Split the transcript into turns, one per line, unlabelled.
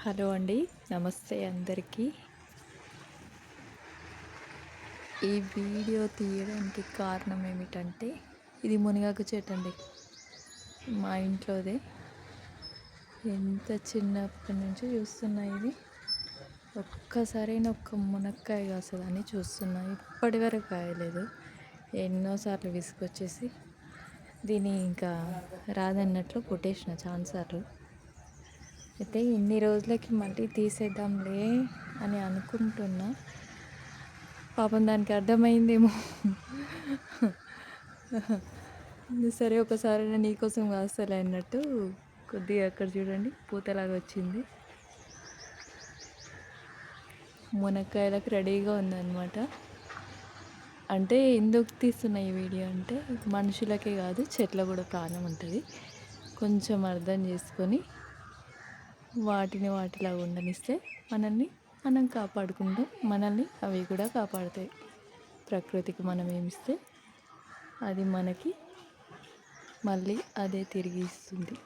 Hello అండి, నమస్తే అందరికీ. ఈ వీడియో తీయడానికి కారణం ఏమిటంటే, ఇది మునగాకు చెట్టు అండి, మా ఇంట్లోదే. ఎంత చిన్నప్పటి నుంచి చూస్తున్నా, ఇది ఒక్కసారైనా ఒక్క మునక్కాయ కాస్తుందని చూస్తున్నా. ఇప్పటి వరకు కాయలేదు. ఎన్నోసార్లు విసుకొచ్చేసి దీన్ని ఇంకా రాదన్నట్లు కొట్టేసిన ఛాన్సార్లు. అయితే ఇన్ని రోజులకి మళ్ళీ తీసేద్దాంలే అని అనుకుంటున్నా. పాపం దానికి అర్థమైందేమో. సరే ఒకసారి నీకోసం కాస్తలే అన్నట్టు కొద్దిగా అక్కడ చూడండి పూతలాగా వచ్చింది. మునక్కాయలకు రెడీగా ఉందన్నమాట. అంటే ఎందుకు తీస్తున్న ఈ వీడియో అంటే, మనుషులకే కాదు చెట్ల కూడా ప్రాణం ఉంటుంది. కొంచెం అర్థం చేసుకొని వాటిని వాటిలాగా ఉండనిస్తే మనం కాపాడుకుంటాం, మనల్ని అవి కూడా కాపాడుతాయి. ప్రకృతికి మనం ఏమిస్తే అది మనకి మళ్ళీ అదే తిరిగి ఇస్తుంది.